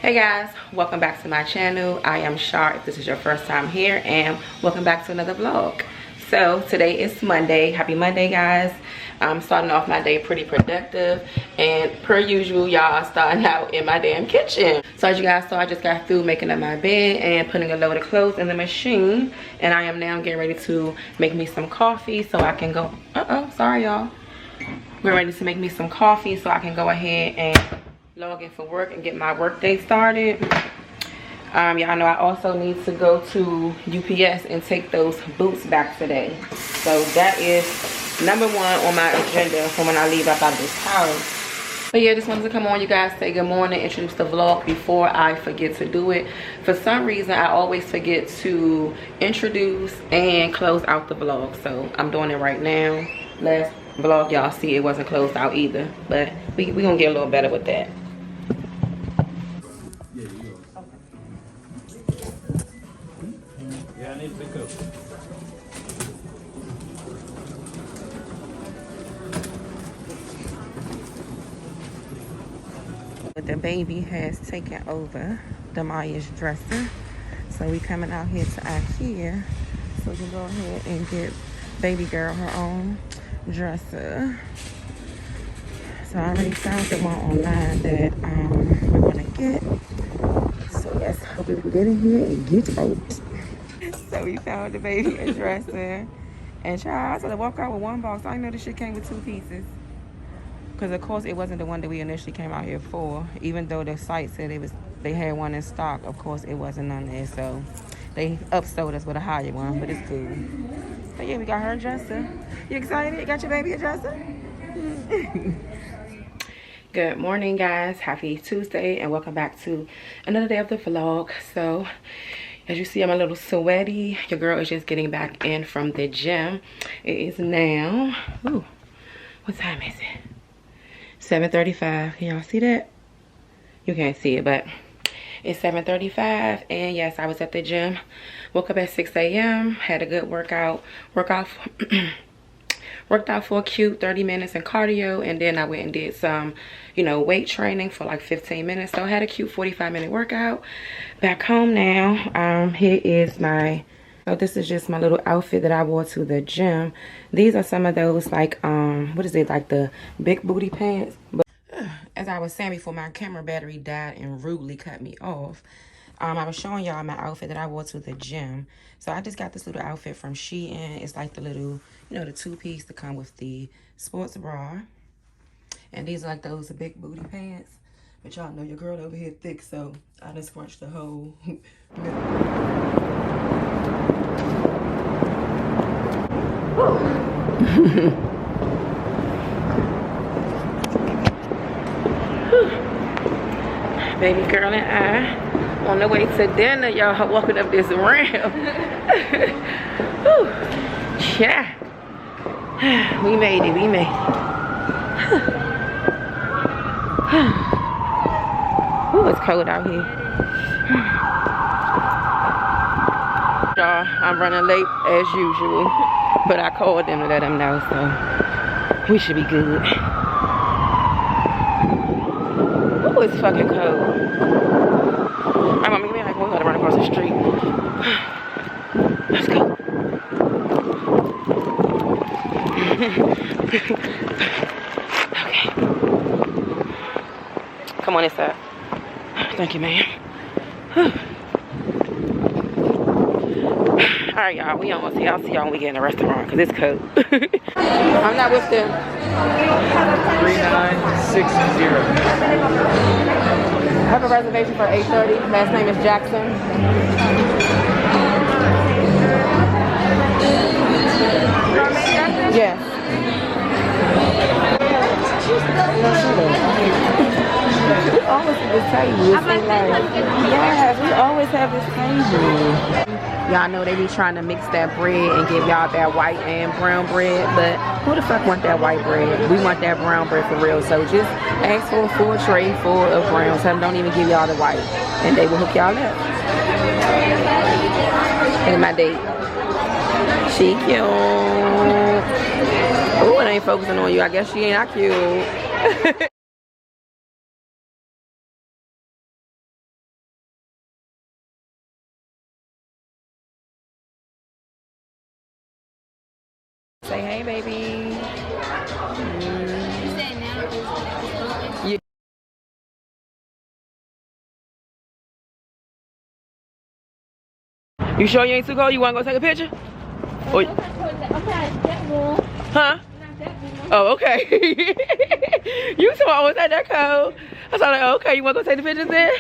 Hey guys, welcome back to my channel. I am Shar if this is your first time here, and welcome back to another vlog. So today is Monday. Happy Monday, guys. I'm starting off my day pretty productive, and per usual, y'all, starting out in my damn kitchen. So as you guys saw, I just got through making up my bed and putting a load of clothes in the machine, and I am now getting ready to make me some coffee so I can go, sorry y'all. We're ready to make me some coffee so I can go ahead and log in for work and get my work day started. Y'all know I also need to go to UPS and take those boots back today. So that is number one on my agenda for when I leave up out of this house. But yeah, just wanted to come on, you guys, say good morning, introduce the vlog before I forget to do it. For some reason, I always forget to introduce and close out the vlog. So I'm doing it right now. Last vlog, y'all see it wasn't closed out either. But we gonna get a little better with that. Yeah, I need to pick up. The baby has taken over Damaya's dresser, so we coming out here to IKEA so we can go ahead and get baby girl her own dresser. So I already found the one online that we're gonna get. So let's hope we can get in here and get out. So we found the baby a dresser, and child, I had to walk out with one box. I didn't know this shit came with 2 pieces. Because of course it wasn't the one that we initially came out here for. Even though the site said they had one in stock, of course it wasn't on there. So they upsold us with a higher one, but it's cool. But yeah, we got her a dresser. You excited? You got your baby a dresser? Good morning, guys. Happy Tuesday, and welcome back to another day of the vlog. So as you see, I'm a little sweaty. Your girl is just getting back in from the gym. It is now, ooh, what time is it? 7:35. Can y'all see that? You can't see it, but it's 7:35, and yes, I was at the gym. Woke up at 6 a.m. had a good workout worked out for a cute 30 minutes in cardio, and then I went and did some, you know, weight training for like 15 minutes. So I had a cute 45-minute workout. Back home now. Here is my, oh, this is just my little outfit that I wore to the gym. These are some of those, like, what is it, like the big booty pants. But as I was saying before, my camera battery died and rudely cut me off. I was showing y'all my outfit that I wore to the gym. So I just got this little outfit from Shein. It's like the little, you know, the 2-piece to come with the sports bra. And these are like those big booty pants. But y'all know your girl over here thick, so I just scrunched the whole Baby girl and I on the way to dinner, y'all, walking up this ramp. Whew. Yeah. We made it, we made it. Ooh, it's cold out here. Y'all, I'm running late as usual, but I called them to let them know, so we should be good. Ooh, it's fucking cold. My mom gave me like, we're gonna run across the street. Let's go. Okay. Come on this side. Thank you, ma'am. Alright, y'all, we almost here. I'll see y'all when we get in the restaurant because it's cold. I'm not with them. 3960. I have a reservation for 8:30. Last name is Jackson. Yes. We always have this table. Yes, we always have this table. Y'all know they be trying to mix that bread and give y'all that white and brown bread, but who the fuck want that white bread? We want that brown bread for real. So just ask for a full tray full of brown. Tell them don't even give y'all the white, and they will hook y'all up. And my date, she cute. Oh, it ain't focusing on you. I guess she ain't that cute. Say hey, baby. You sure you ain't too cold? You wanna go take a picture? Or... Huh? Oh, okay. You two always had that cold. I was like, okay, you wanna go take the pictures then?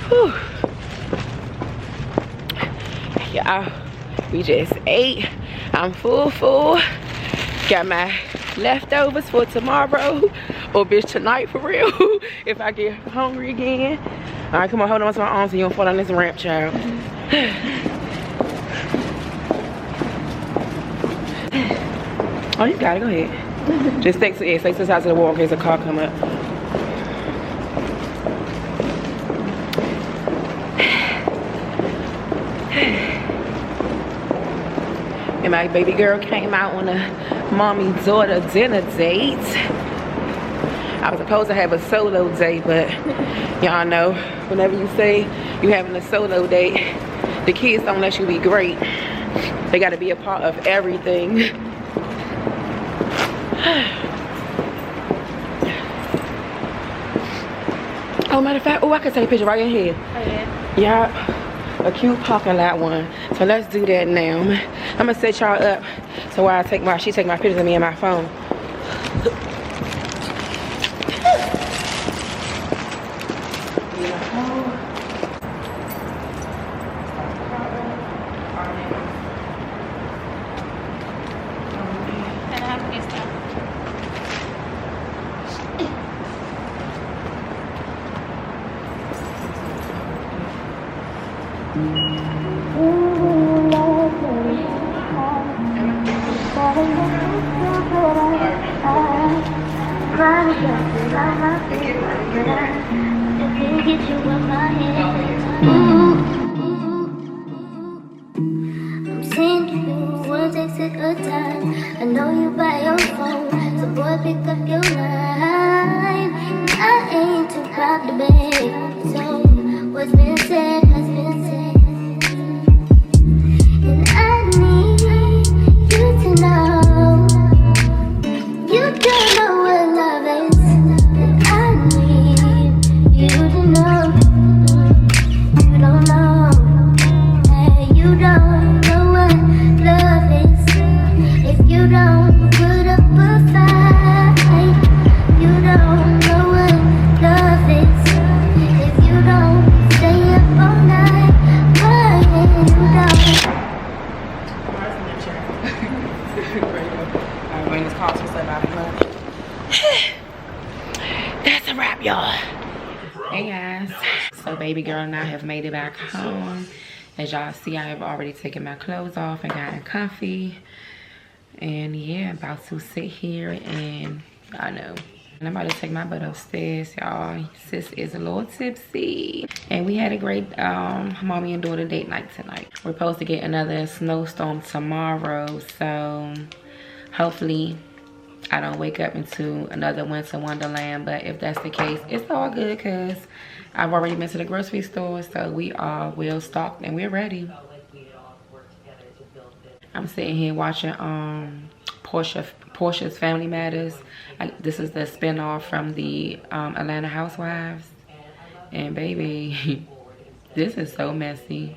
Whew. Yeah, we just ate. I'm full. Got my leftovers for tomorrow, or bitch tonight for real, if I get hungry again. All right, come on, hold on to my arms so you don't fall down this ramp, child. Oh, you got it, go ahead. Just stay to this side of the wall in case a car come up. And my baby girl came out on a mommy-daughter dinner date. I was supposed to have a solo date, but y'all know, whenever you say you having a solo date, the kids don't let you be great. They gotta be a part of everything. Oh, matter of fact, oh, I can take a picture right in here. Oh, yeah? Yeah, a cute parking lot one. So let's do that now. I'm gonna set y'all up so while she take my pictures of me and my phone. I'm seeing you, one takes it a time. I know you by your phone, so boy pick up your line. I ain't too proud to beg, so what's been said has been said. And I need you to know you don't know what love is. And I need you to know you don't know. Hey, you don't know what love is. If you don't put up a fight, you don't know what love is. If you don't stay up all night, crying, you don't. I'm going to call to say about lunch. wrap, y'all. Hey guys, so baby girl and I have made it back home. As y'all see, I have already taken my clothes off and gotten comfy. And yeah, about to sit here and I know. And I'm about to take my butt upstairs, y'all. Sis is a little tipsy. And we had a great mommy and daughter date night tonight. We're supposed to get another snowstorm tomorrow. So hopefully I don't wake up into another winter wonderland. But if that's the case, it's all good because I've already been to the grocery store. So we are well stocked and we're ready. I'm sitting here watching Portia's Family Matters. This is the spinoff from the Atlanta Housewives. And baby, this is so messy.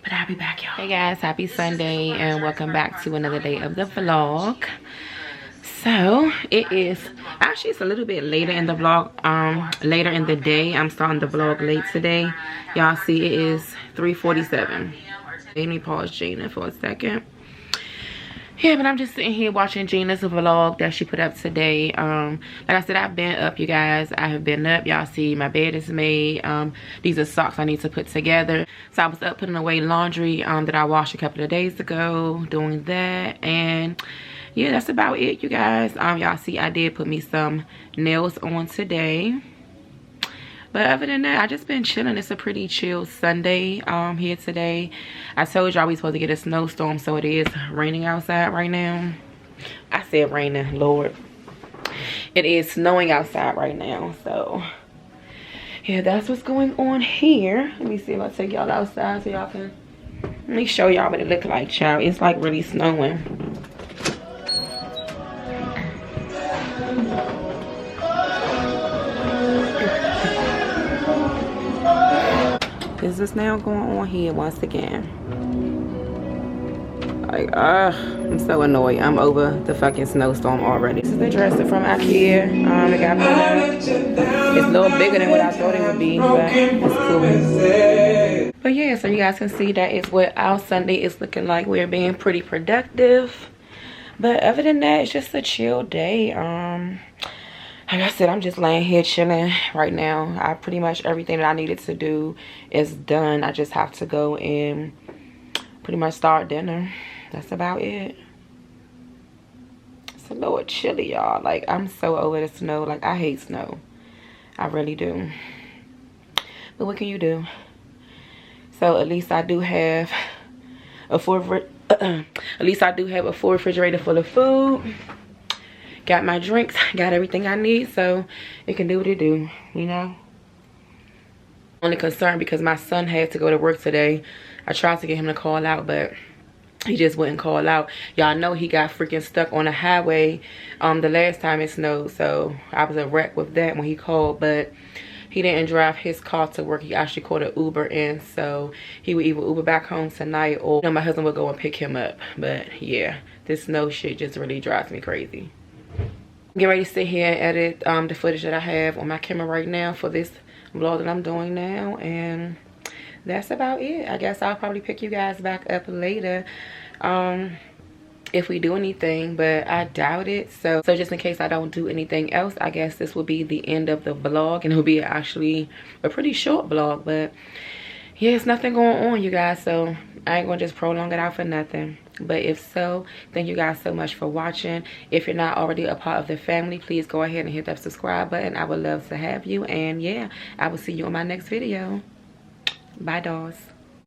But I'll be back, y'all. Hey guys, happy Sunday and welcome back to another day of the vlog. So it is actually, it's a little bit later in the vlog, later in the day. I'm starting the vlog late today. Y'all see it is 3:47. Let me pause Gina for a second. Yeah, but I'm just sitting here watching Gina's vlog that she put up today. Like I said, I've been up, you guys. I have been up. Y'all see my bed is made. These are socks I need to put together. So I was up putting away laundry that I washed a couple of days ago, doing that. And yeah, that's about it, you guys. Y'all see I did put me some nails on today. But other than that, I just been chilling. It's a pretty chill Sunday here today. I told y'all we supposed to get a snowstorm, so it is raining outside right now. I said raining, Lord. It is snowing outside right now, so yeah, that's what's going on here. Let me see if I take y'all outside so y'all can, let me show y'all what it look like, child. It's like really snowing. Is this now going on here once again? Like, I'm so annoyed. I'm over the fucking snowstorm already. This is the dresser from IKEA. It got put up. It's a little bigger than what I thought it would be, but it's cool. But yeah, so you guys can see that is what our Sunday is looking like. We're being pretty productive. But other than that, it's just a chill day. Like I said, I'm just laying here chilling right now. I pretty much everything that I needed to do is done. I just have to go and pretty much start dinner. That's about it. It's a little chilly, y'all. Like, I'm so over the snow. Like, I hate snow. I really do. But what can you do? So at least I do have a full refrigerator full of food. Got my drinks, got everything I need, so it can do what it do, you know. Only concerned because my son had to go to work today. I tried to get him to call out, but he just wouldn't call out. Y'all know he got freaking stuck on the highway the last time it snowed, so I was a wreck with that when he called. But he didn't drive his car to work. He actually called an Uber in, so he would either Uber back home tonight or my husband would go and pick him up. But yeah, this snow shit just really drives me crazy. Get ready to sit here and edit the footage that I have on my camera right now for this vlog that I'm doing now, and that's about it. I guess I'll probably pick you guys back up later if we do anything, but I doubt it. So just in case I don't do anything else, I guess this will be the end of the vlog, and it'll be actually a pretty short vlog. But yeah, it's nothing going on, you guys, so I ain't gonna just prolong it out for nothing. But if so, thank you guys so much for watching. If you're not already a part of the family, please go ahead and hit that subscribe button. I would love to have you. And yeah, I will see you on my next video. Bye, dolls.